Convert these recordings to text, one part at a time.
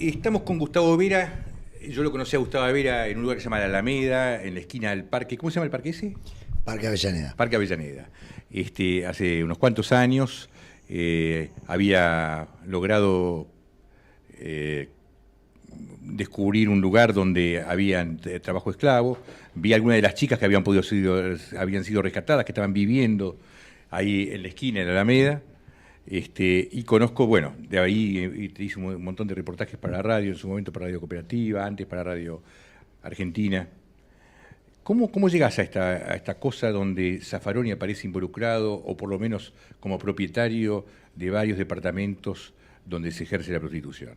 Estamos con Gustavo Vera. Yo lo conocí a Gustavo Vera en un lugar que se llama La Alameda, en la esquina del parque. ¿Cómo se llama el parque ese? Parque Avellaneda. Parque Avellaneda. Hace unos cuantos años había logrado descubrir un lugar donde había trabajo esclavo. Vi algunas de las chicas que habían sido rescatadas, que estaban viviendo ahí en la esquina de la Alameda. Y conozco, bueno, de ahí hice un montón de reportajes para la radio, en su momento para Radio Cooperativa, antes para Radio Argentina. ¿Cómo llegás a esta cosa donde Zaffaroni aparece involucrado, o por lo menos como propietario de varios departamentos donde se ejerce la prostitución?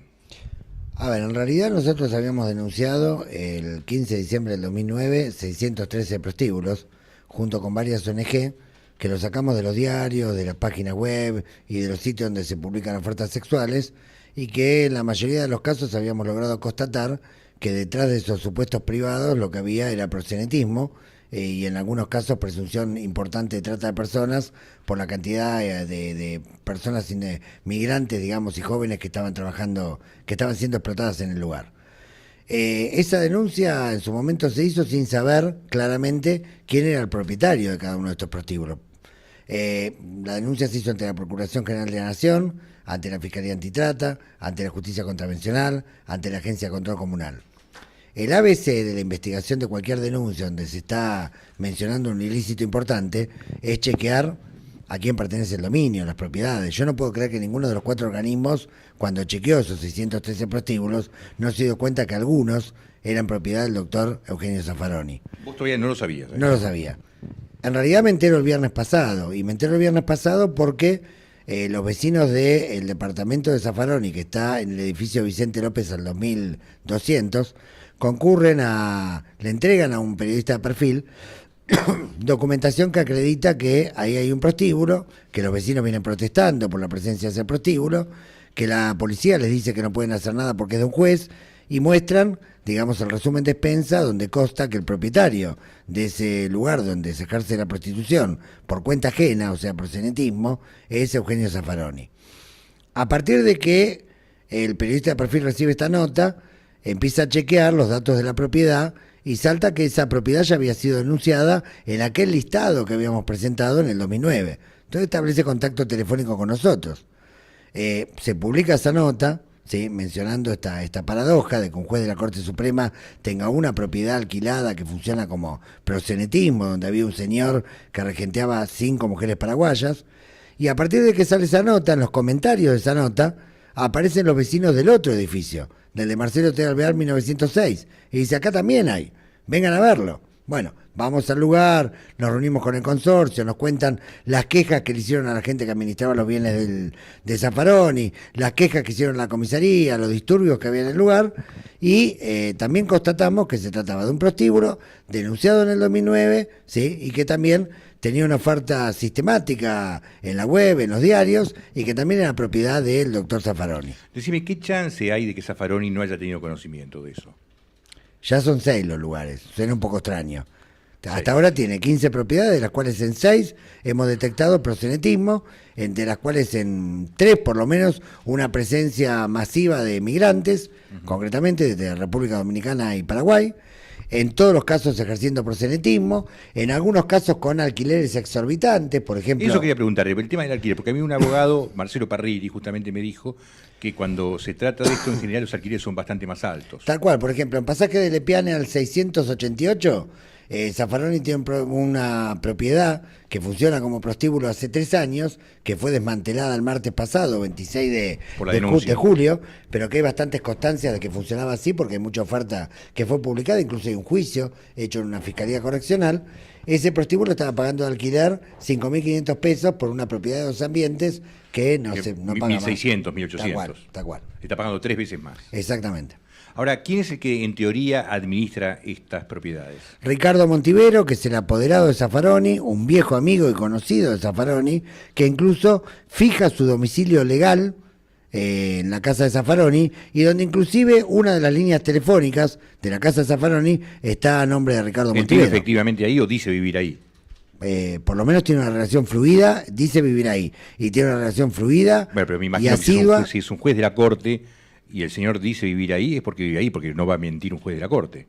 A ver, en realidad nosotros habíamos denunciado el 15 de diciembre del 2009 613 prostíbulos, junto con varias ONG, que lo sacamos de los diarios, de las páginas web y de los sitios donde se publican ofertas sexuales, y que en la mayoría de los casos habíamos logrado constatar que detrás de esos supuestos privados lo que había era proxenetismo, y en algunos casos presunción importante de trata de personas por la cantidad de personas migrantes, digamos, y jóvenes que estaban trabajando, que estaban siendo explotadas en el lugar. Esa denuncia en su momento se hizo sin saber claramente quién era el propietario de cada uno de estos prostíbulos. La denuncia se hizo ante la Procuración General de la Nación, ante la Fiscalía Antitrata, ante la Justicia Contravencional, ante la Agencia de Control Comunal. El ABC de la investigación de cualquier denuncia donde se está mencionando un ilícito importante es chequear a quién pertenece el dominio, las propiedades. Yo no puedo creer que ninguno de los 4 organismos, cuando chequeó esos 613 prostíbulos, no se dio cuenta que algunos eran propiedad del doctor Eugenio Zaffaroni. Vos todavía no lo sabías, ¿eh? No lo sabía. En realidad me entero el viernes pasado, y me entero el viernes pasado porque los vecinos del departamento de Zaffaroni, que está en el edificio Vicente López al 2200, le entregan a un periodista de perfil documentación que acredita que ahí hay un prostíbulo, que los vecinos vienen protestando por la presencia de ese prostíbulo, que la policía les dice que no pueden hacer nada porque es de un juez, y muestran, digamos, el resumen de expensa donde consta que el propietario de ese lugar donde se ejerce la prostitución por cuenta ajena, o sea, proxenetismo, es Eugenio Zaffaroni. A partir de que el periodista de perfil recibe esta nota, empieza a chequear los datos de la propiedad y salta que esa propiedad ya había sido denunciada en aquel listado que habíamos presentado en el 2009. Entonces establece contacto telefónico con nosotros. Se publica esa nota, ¿sí?, mencionando esta paradoja de que un juez de la Corte Suprema tenga una propiedad alquilada que funciona como proxenetismo, donde había un señor que regenteaba 5 mujeres paraguayas, y a partir de que sale esa nota, en los comentarios de esa nota, aparecen los vecinos del otro edificio, del de Marcelo T. Alvear 1906, y dice, acá también hay, vengan a verlo. Bueno, vamos al lugar, nos reunimos con el consorcio, nos cuentan las quejas que le hicieron a la gente que administraba los bienes de Zaffaroni, las quejas que hicieron a la comisaría, los disturbios que había en el lugar, y también constatamos que se trataba de un prostíbulo denunciado en el 2009, ¿sí?, y que también tenía una oferta sistemática en la web, en los diarios, y que también era propiedad del doctor Zaffaroni. Decime, ¿qué chance hay de que Zaffaroni no haya tenido conocimiento de eso? Ya son 6 los lugares, suena un poco extraño. Hasta ahora tiene 15 propiedades, de las cuales en 6 hemos detectado proxenetismo, entre las cuales en 3 por lo menos una presencia masiva de migrantes, concretamente desde la República Dominicana y Paraguay, en todos los casos ejerciendo proxenetismo, en algunos casos con alquileres exorbitantes, por ejemplo. Eso quería preguntarle, el tema del alquiler, porque a mí un abogado, Marcelo Parrilli, justamente me dijo que cuando se trata de esto, en general los alquileres son bastante más altos. Tal cual, por ejemplo, en pasaje de Lepiane al 688, Zaffaroni tiene una propiedad que funciona como prostíbulo hace 3 años, que fue desmantelada el martes pasado, 26 de julio, pero que hay bastantes constancias de que funcionaba así, porque hay mucha oferta que fue publicada, incluso hay un juicio hecho en una fiscalía correccional. Ese prostíbulo estaba pagando de alquiler 5.500 pesos por una propiedad de 2 ambientes que no paga 1.600, 1.800. Tal cual. Está pagando 3 veces más. Exactamente. Ahora, ¿quién es el que en teoría administra estas propiedades? Ricardo Montivero, que es el apoderado de Zaffaroni, un viejo amigo y conocido de Zaffaroni, que incluso fija su domicilio legal en la casa de Zaffaroni, y donde inclusive una de las líneas telefónicas de la casa de Zaffaroni está a nombre de Ricardo Montivero. ¿Vive efectivamente ahí o dice vivir ahí? Por lo menos tiene una relación fluida, dice vivir ahí, y tiene una relación fluida, bueno, pero me y imagino asidua. que si es un juez de la Corte, y el señor dice vivir ahí, es porque vive ahí, porque no va a mentir un juez de la Corte.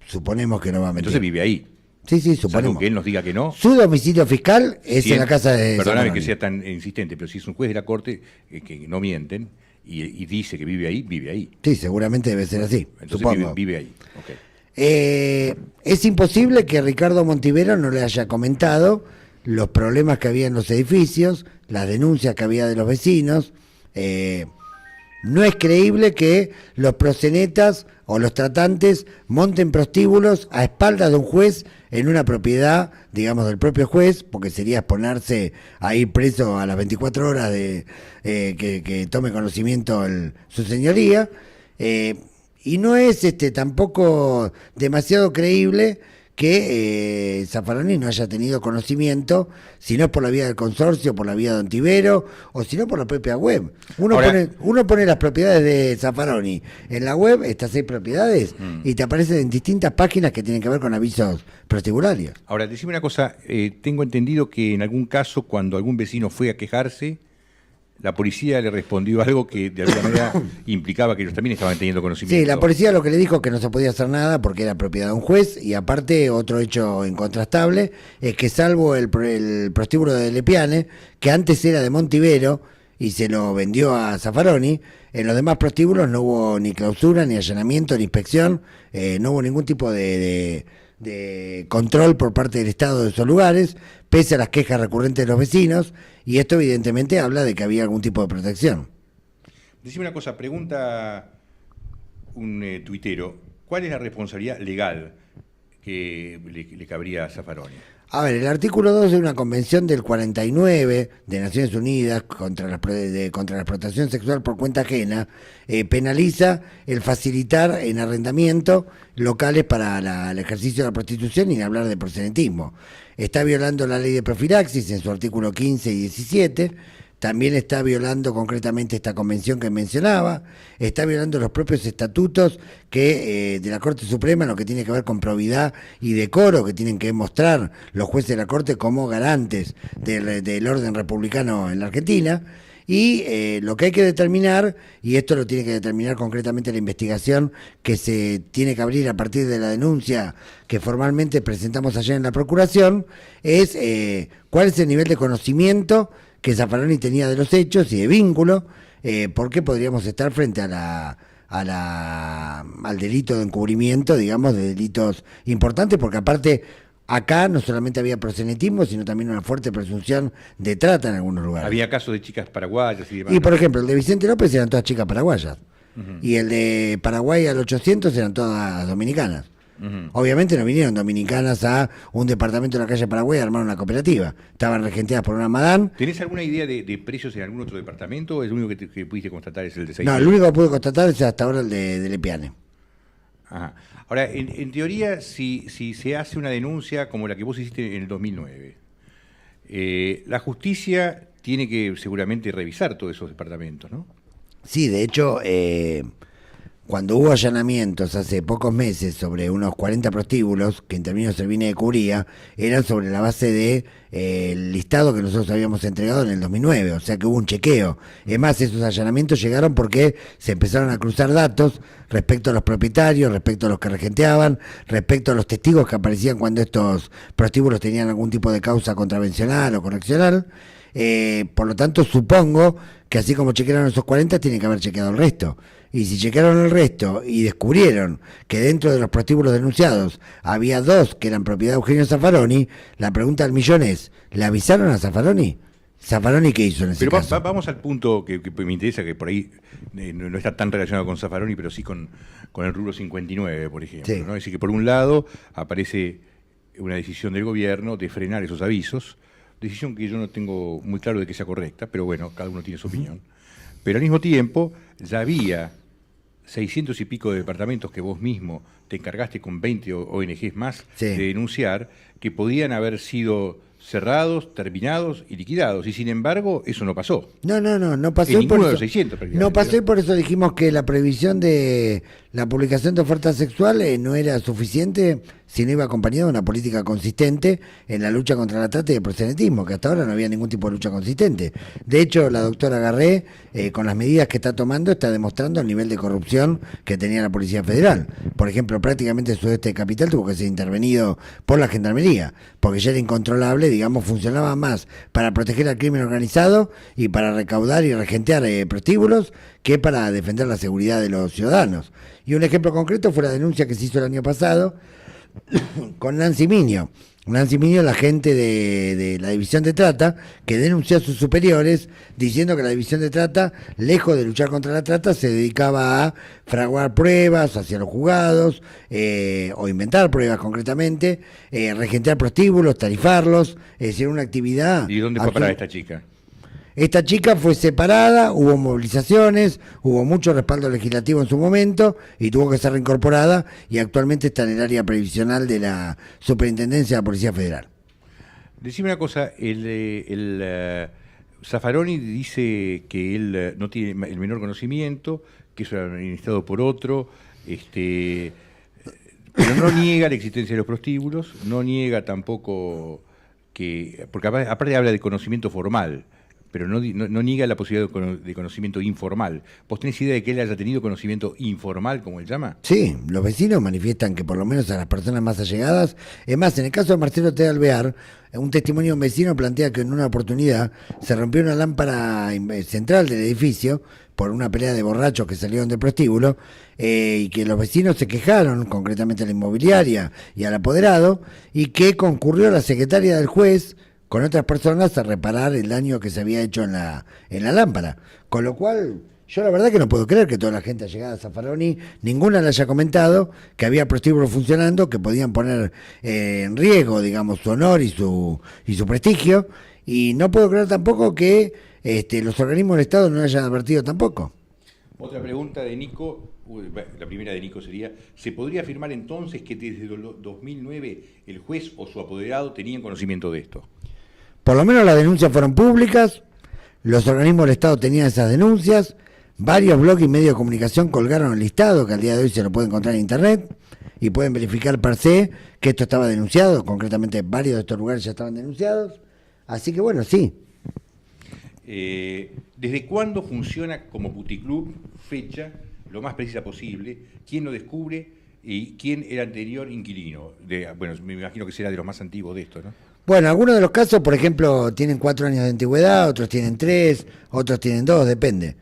Suponemos que no va a mentir. Entonces vive ahí. Sí, Salvo suponemos. que él nos diga que no. Su domicilio fiscal es Si en la casa de Perdóname Zaffaroni. que sea tan insistente, pero si es un juez de la Corte que no mienten y dice que vive ahí, vive ahí. Sí, seguramente debe ser así, Entonces supongo. vive ahí. Okay. Es imposible que Ricardo Montivero no le haya comentado los problemas que había en los edificios, las denuncias que había de los vecinos. No es creíble que los proxenetas o los tratantes monten prostíbulos a espaldas de un juez en una propiedad, digamos, del propio juez, porque sería exponerse a ir preso a las 24 horas de que tome conocimiento su señoría. Y no es tampoco demasiado creíble que Zaffaroni no haya tenido conocimiento, si no es por la vía del consorcio, por la vía de Ontivero, o si no por la propia web. Uno pone las propiedades de Zaffaroni en la web, estas 6 propiedades, y te aparecen en distintas páginas que tienen que ver con avisos prostibularios. Ahora, decime una cosa, tengo entendido que en algún caso, cuando algún vecino fue a quejarse, la policía le respondió algo que de alguna manera implicaba que ellos también estaban teniendo conocimiento. Sí, la policía lo que le dijo que no se podía hacer nada porque era propiedad de un juez, y aparte otro hecho incontrastable es que salvo el prostíbulo de Lepiane, que antes era de Montivero y se lo vendió a Zaffaroni, en los demás prostíbulos no hubo ni clausura, ni allanamiento, ni inspección, no hubo ningún tipo de control por parte del Estado de esos lugares, pese a las quejas recurrentes de los vecinos, y esto evidentemente habla de que había algún tipo de protección. Decime una cosa, pregunta un tuitero, ¿cuál es la responsabilidad legal que le cabría a Zaffaroni? A ver, el artículo 2 de una convención del 49 de Naciones Unidas contra la explotación sexual por cuenta ajena penaliza el facilitar en arrendamiento locales para el ejercicio de la prostitución, y ni hablar de proxenetismo. Está violando la ley de profilaxis en su artículo 15 y 17. También está violando concretamente esta convención que mencionaba, está violando los propios estatutos de la Corte Suprema, lo que tiene que ver con probidad y decoro, que tienen que mostrar los jueces de la Corte como garantes del orden republicano en la Argentina. Y lo que hay que determinar, y esto lo tiene que determinar concretamente la investigación que se tiene que abrir a partir de la denuncia que formalmente presentamos ayer en la Procuración, es cuál es el nivel de conocimiento que Zaffaroni tenía de los hechos y de vínculo, porque podríamos estar frente al delito de encubrimiento, digamos, de delitos importantes, porque aparte acá no solamente había proxenetismo, sino también una fuerte presunción de trata en algunos lugares. Había casos de chicas paraguayas y demás. Y por ejemplo, el de Vicente López eran todas chicas paraguayas, y el de Paraguay al 800 eran todas dominicanas. Obviamente no vinieron dominicanas a un departamento de la calle Paraguay a armar una cooperativa. Estaban regenteadas por una madame. ¿Tenés alguna idea de precios en algún otro departamento? ¿O el único que pudiste constatar es el de 6? No, el único que pude constatar es hasta ahora el de Lepiane. Ajá. Ahora, en teoría, si se hace una denuncia como la que vos hiciste en el 2009, la justicia tiene que seguramente revisar todos esos departamentos, ¿no? Sí, de hecho, cuando hubo allanamientos hace pocos meses sobre unos 40 prostíbulos, que Intervino Servini de cubría, eran sobre la base de el listado que nosotros habíamos entregado en el 2009, o sea que hubo un chequeo. Es más, esos allanamientos llegaron porque se empezaron a cruzar datos respecto a los propietarios, respecto a los que regenteaban, respecto a los testigos que aparecían cuando estos prostíbulos tenían algún tipo de causa contravencional o correccional. Por lo tanto, supongo que así como chequearon esos 40, tienen que haber chequeado el resto. Y si chequearon el resto y descubrieron que dentro de los prostíbulos denunciados había 2 que eran propiedad de Eugenio Zaffaroni, la pregunta del millón es, ¿le avisaron a Zaffaroni? ¿Zaffaroni qué hizo en ese caso? Vamos al punto que me interesa, que por ahí no está tan relacionado con Zaffaroni, pero sí con el rubro 59, por ejemplo. Sí. ¿no? Es decir, que por un lado aparece una decisión del gobierno de frenar esos avisos, decisión que yo no tengo muy claro de que sea correcta, pero bueno, cada uno tiene su opinión. Pero al mismo tiempo ya había 600 y pico de departamentos que vos mismo te encargaste con 20 ONGs más de denunciar, que podían haber sido cerrados, terminados y liquidados, y sin embargo eso no pasó. No pasó. En ninguno de los 600 prácticamente. No pasó, y por eso dijimos que la previsión de la publicación de oferta sexual no era suficiente si no iba acompañado de una política consistente en la lucha contra la trata y el proxenetismo, que hasta ahora no había ningún tipo de lucha consistente. De hecho, la doctora Garré, con las medidas que está tomando, está demostrando el nivel de corrupción que tenía la Policía Federal. Por ejemplo, prácticamente el sudeste de Capital tuvo que ser intervenido por la Gendarmería, porque ya era incontrolable, digamos, funcionaba más para proteger al crimen organizado y para recaudar y regentear prostíbulos que para defender la seguridad de los ciudadanos. Y un ejemplo concreto fue la denuncia que se hizo el año pasado con Nancy Miño. Nancy Miño, la agente de la División de Trata, que denunció a sus superiores diciendo que la División de Trata, lejos de luchar contra la trata, se dedicaba a fraguar pruebas hacia los juzgados, o inventar pruebas concretamente, regentear prostíbulos, tarifarlos, es decir, una actividad... ¿Y dónde fue a parar esta chica? Esta chica fue separada, hubo movilizaciones, hubo mucho respaldo legislativo en su momento y tuvo que ser reincorporada y actualmente está en el área previsional de la Superintendencia de la Policía Federal. Decime una cosa, Zaffaroni dice que él no tiene el menor conocimiento, que eso era administrado por otro, pero no niega la existencia de los prostíbulos, no niega tampoco que, porque aparte habla de conocimiento formal, pero no niega la posibilidad de conocimiento informal. ¿Vos tenés idea de que él haya tenido conocimiento informal, como él llama? Sí, los vecinos manifiestan que por lo menos a las personas más allegadas, es más, en el caso de Marcelo T. Alvear, un testimonio de un vecino plantea que en una oportunidad se rompió una lámpara central del edificio por una pelea de borrachos que salieron del prostíbulo, y que los vecinos se quejaron, concretamente a la inmobiliaria y al apoderado, y que concurrió la secretaria del juez con otras personas a reparar el daño que se había hecho en la lámpara. Con lo cual, yo la verdad que no puedo creer que toda la gente allegada a Zaffaroni, ninguna le haya comentado que había prostíbulos funcionando que podían poner en riesgo, digamos, su honor y su prestigio. Y no puedo creer tampoco que los organismos del Estado no lo hayan advertido tampoco. Otra pregunta de Nico, la primera de Nico sería, ¿se podría afirmar entonces que desde 2009 el juez o su apoderado tenían conocimiento de esto? Por lo menos las denuncias fueron públicas, los organismos del Estado tenían esas denuncias, varios blogs y medios de comunicación colgaron el listado, que al día de hoy se lo puede encontrar en internet, y pueden verificar per se que esto estaba denunciado, concretamente varios de estos lugares ya estaban denunciados, así que bueno, sí. ¿Desde cuándo funciona como puticlub? Fecha, lo más precisa posible, quién lo descubre y quién era anterior inquilino. Bueno, me imagino que será de los más antiguos de esto, ¿no? Bueno, algunos de los casos, por ejemplo, tienen 4 años de antigüedad, otros tienen 3, otros tienen 2, depende.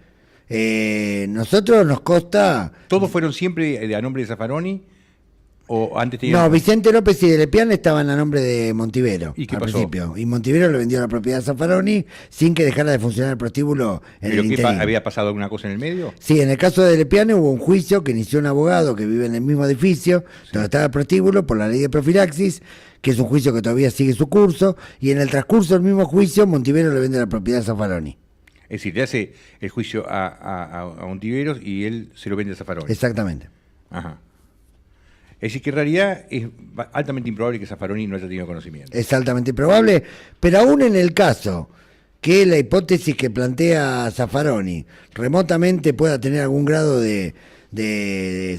Nosotros nos consta... ¿Todos fueron siempre a nombre de Zaffaroni? ¿O antes tenían... No, Vicente López y de Lepiane estaban a nombre de Montivero. ¿Y qué al pasó? Principio. Y Montivero le vendió la propiedad a Zaffaroni sin que dejara de funcionar el prostíbulo en el interín. ¿Pero había pasado alguna cosa en el medio? Sí, en el caso de Lepiane hubo un juicio que inició un abogado que vive en el mismo edificio donde estaba el prostíbulo por la ley de profilaxis, que es un juicio que todavía sigue su curso, y en el transcurso del mismo juicio Montivero le vende la propiedad a Zaffaroni. Es decir, le hace el juicio a Montiveros y él se lo vende a Zaffaroni. Exactamente. Ajá. Es decir, que en realidad es altamente improbable que Zaffaroni no haya tenido conocimiento. Es altamente improbable, pero aún en el caso que la hipótesis que plantea Zaffaroni remotamente pueda tener algún grado de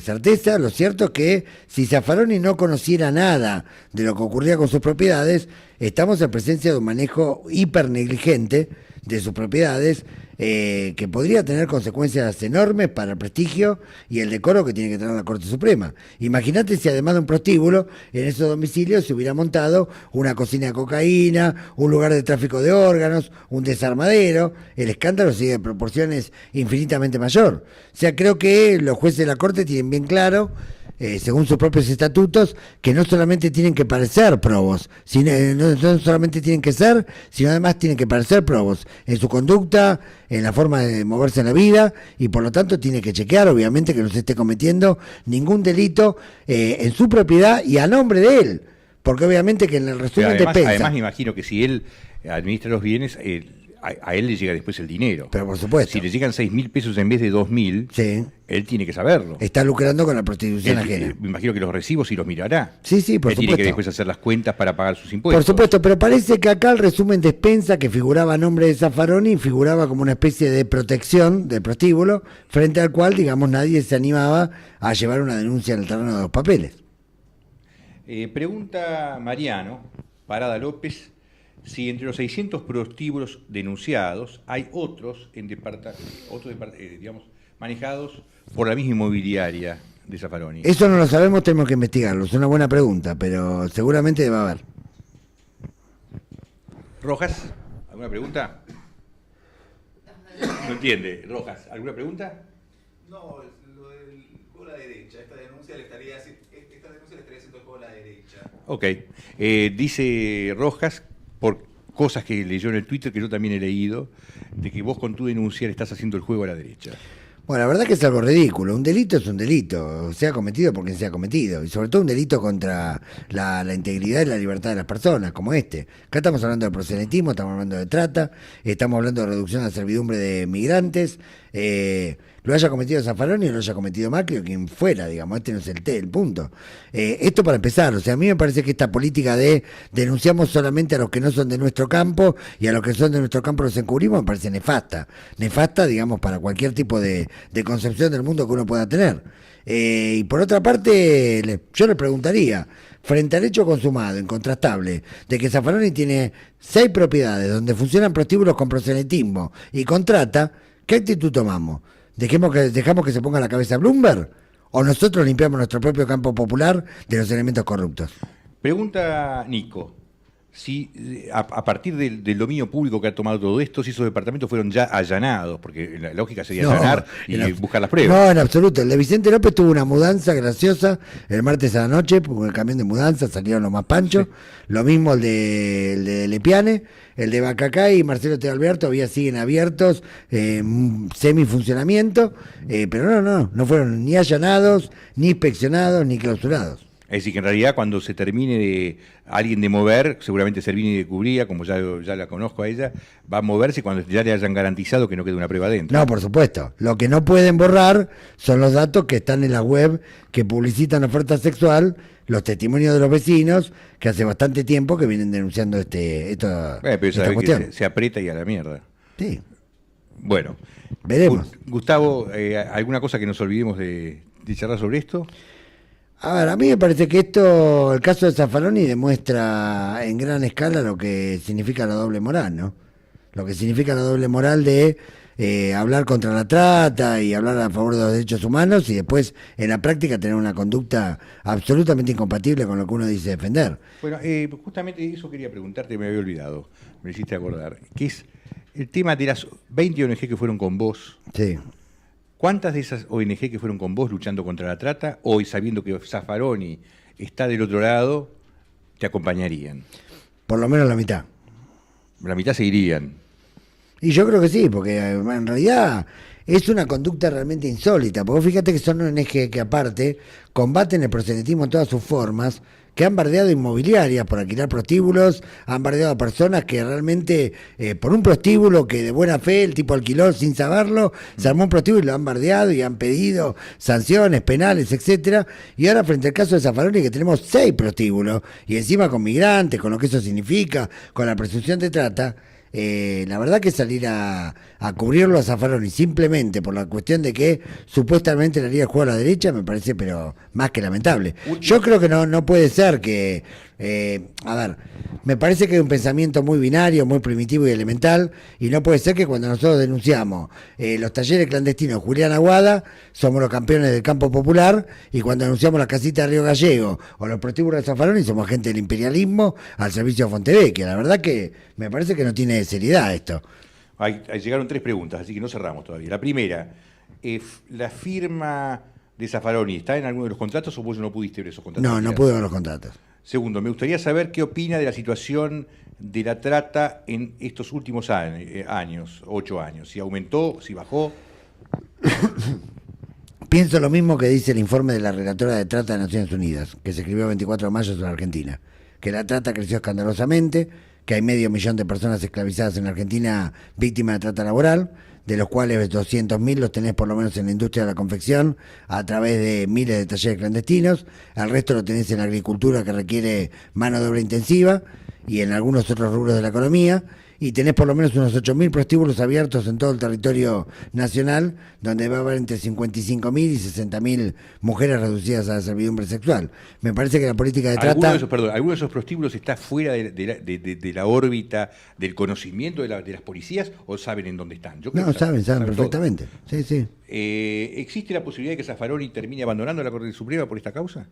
certeza, lo cierto es que si Zaffaroni no conociera nada de lo que ocurría con sus propiedades, estamos en presencia de un manejo hipernegligente de sus propiedades, que podría tener consecuencias enormes para el prestigio y el decoro que tiene que tener la Corte Suprema. Imagínate si además de un prostíbulo, en esos domicilios se hubiera montado una cocina de cocaína, un lugar de tráfico de órganos, un desarmadero. El escándalo sigue de proporciones infinitamente mayor. O sea, creo que los jueces de la Corte tienen bien claro, según sus propios estatutos, que no solamente tienen que parecer probos, no solamente tienen que ser, sino además tienen que parecer probos en su conducta, en la forma de moverse en la vida, y por lo tanto tiene que chequear, obviamente, que no se esté cometiendo ningún delito en su propiedad y a nombre de él, porque obviamente que en el resumen de despensa... Además, me imagino que si él administra los bienes... A él le llega después el dinero. Pero por supuesto. Si le llegan 6.000 pesos en vez de 2.000, sí, él tiene que saberlo. Está lucrando con la prostitución ajena. Me imagino que los recibos sí los mirará. Sí, por él supuesto. Tiene que después hacer las cuentas para pagar sus impuestos. Por supuesto, pero parece que acá el resumen de despensa que figuraba a nombre de Zaffaroni figuraba como una especie de protección del prostíbulo, frente al cual, digamos, nadie se animaba a llevar una denuncia en el terreno de los papeles. Pregunta Mariano Parada López si entre los 600 prostíbulos denunciados hay otros digamos, manejados por la misma inmobiliaria de Zaffaroni. Eso no lo sabemos, tenemos que investigarlo. Es una buena pregunta, pero seguramente debe haber. Rojas, ¿alguna pregunta? No entiende. Rojas, ¿alguna pregunta? No, lo del juego a la derecha, esta denuncia le estaría haciendo el juego a la derecha. Ok. Dice Rojas, por cosas que leyó en el Twitter, que yo también he leído, de que vos con tu denuncia le estás haciendo el juego a la derecha. Bueno, la verdad que es algo ridículo. Un delito es un delito, sea cometido por quien sea cometido. Y sobre todo un delito contra la integridad y la libertad de las personas, como este. Acá estamos hablando de proselitismo, estamos hablando de trata, estamos hablando de reducción a servidumbre de migrantes. Lo haya cometido Zaffaroni o lo haya cometido Macri o quien fuera, digamos, este no es el punto. Esto para empezar, o sea, a mí me parece que esta política de denunciamos solamente a los que no son de nuestro campo y a los que son de nuestro campo los encubrimos me parece nefasta. Nefasta, digamos, para cualquier tipo de concepción del mundo que uno pueda tener. Y por otra parte, yo le preguntaría, frente al hecho consumado, incontrastable, de que Zaffaroni tiene 6 propiedades donde funcionan prostíbulos con proselitismo y contrata, ¿qué actitud tomamos? ¿Dejamos que se ponga la cabeza Bloomberg? ¿O nosotros limpiamos nuestro propio campo popular de los elementos corruptos? Pregunta Nico, si a partir del dominio público que ha tomado todo esto, si esos departamentos fueron ya allanados, porque la lógica sería allanar y buscar las pruebas. No, en absoluto. El de Vicente López tuvo una mudanza graciosa el martes a la noche, porque el camión de mudanza salieron los más panchos. Sí. Lo mismo el de Lepiane, el de Bacacá y Marcelo T. Alberto siguen abiertos, semifuncionamiento, pero no fueron ni allanados, ni inspeccionados, ni clausurados. Es decir, que en realidad cuando se termine de alguien de mover, seguramente Servini de Cubría, como ya la conozco a ella, va a moverse cuando ya le hayan garantizado que no quede una prueba dentro. No, por supuesto. Lo que no pueden borrar son los datos que están en la web que publicitan oferta sexual, los testimonios de los vecinos, que hace bastante tiempo que vienen denunciando esta cuestión. Que se aprieta y a la mierda. Sí. Bueno. Veremos. Gustavo, ¿alguna cosa que nos olvidemos de charlar sobre esto? A ver, a mí me parece que el caso de Zaffaroni demuestra en gran escala lo que significa la doble moral, ¿no? Lo que significa la doble moral de hablar contra la trata y hablar a favor de los derechos humanos y después en la práctica tener una conducta absolutamente incompatible con lo que uno dice defender. Bueno, justamente eso quería preguntarte, me había olvidado, me hiciste acordar, que es el tema de las 20 ONG que fueron con vos. Sí. ¿Cuántas de esas ONG que fueron con vos luchando contra la trata, hoy sabiendo que Zaffaroni está del otro lado, te acompañarían? Por lo menos la mitad. La mitad seguirían. Y yo creo que sí, porque en realidad es una conducta realmente insólita, porque fíjate que son ONG que aparte combaten el proselitismo en todas sus formas, que han bardeado inmobiliarias por alquilar prostíbulos, han bardeado a personas que realmente, por un prostíbulo que de buena fe el tipo alquiló sin saberlo, se armó un prostíbulo y lo han bardeado y han pedido sanciones penales, etcétera. Y ahora frente al caso de Zaffaroni, que tenemos 6 prostíbulos, y encima con migrantes, con lo que eso significa, con la presunción de trata, la verdad que salir a cubrirlo a Zaffaroni simplemente por la cuestión de que supuestamente le haría el juego a la derecha me parece pero más que lamentable. Yo creo que no puede ser que a ver, me parece que hay un pensamiento muy binario, muy primitivo y elemental, y no puede ser que cuando nosotros denunciamos los talleres clandestinos de Julián Aguada, somos los campeones del campo popular, y cuando denunciamos las casitas de Río Gallego o los prostíbulos de Zaffaroni, somos gente del imperialismo al servicio de Fontevecchia. La verdad que me parece que no tiene seriedad esto. Llegaron 3 preguntas, así que no cerramos todavía. La primera, ¿la firma de Zaffaroni está en alguno de los contratos o vos no pudiste ver esos contratos? No pude ver los contratos. Segundo, me gustaría saber qué opina de la situación de la trata en estos últimos años, 8 años. Si aumentó, si bajó. Pienso lo mismo que dice el informe de la relatora de trata de Naciones Unidas, que se escribió el 24 de mayo sobre Argentina, que la trata creció escandalosamente, que hay 500.000 de personas esclavizadas en Argentina víctimas de trata laboral, de los cuales 200.000 los tenés por lo menos en la industria de la confección, a través de miles de talleres clandestinos, el resto lo tenés en la agricultura que requiere mano de obra intensiva, y en algunos otros rubros de la economía, y tenés por lo menos unos 8.000 prostíbulos abiertos en todo el territorio nacional, donde va a haber entre 55.000 y 60.000 mujeres reducidas a la servidumbre sexual. Me parece que la política de trata... ¿Alguno de esos prostíbulos está fuera de la órbita del conocimiento de las policías o saben en dónde están? Yo creo No, que saben todo. perfectamente. Sí, sí. ¿Existe la posibilidad de que Zaffaroni termine abandonando la Corte Suprema por esta causa?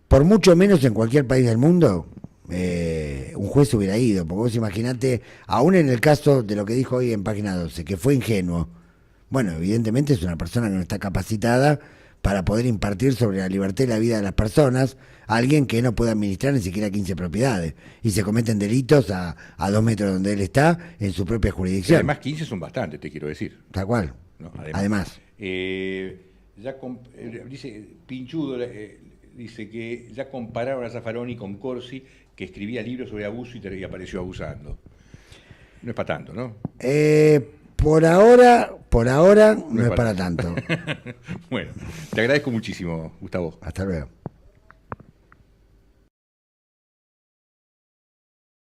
Por mucho menos en cualquier país del mundo, un juez hubiera ido, porque vos imaginate, aún en el caso de lo que dijo hoy en Página 12, que fue ingenuo, bueno, evidentemente es una persona que no está capacitada para poder impartir sobre la libertad y la vida de las personas, a alguien que no puede administrar ni siquiera 15 propiedades, y se cometen delitos a 2 metros donde él está, en su propia Y jurisdicción. además 15 son bastantes, te quiero decir. Tal cual. ¿No? Además. Dice Pinchudo, dice que ya compararon a Zaffaroni con Corsi, que escribía libros sobre abuso y apareció abusando. No es para tanto, ¿no? Por ahora no es para tanto. Bueno, te agradezco muchísimo, Gustavo. Hasta luego.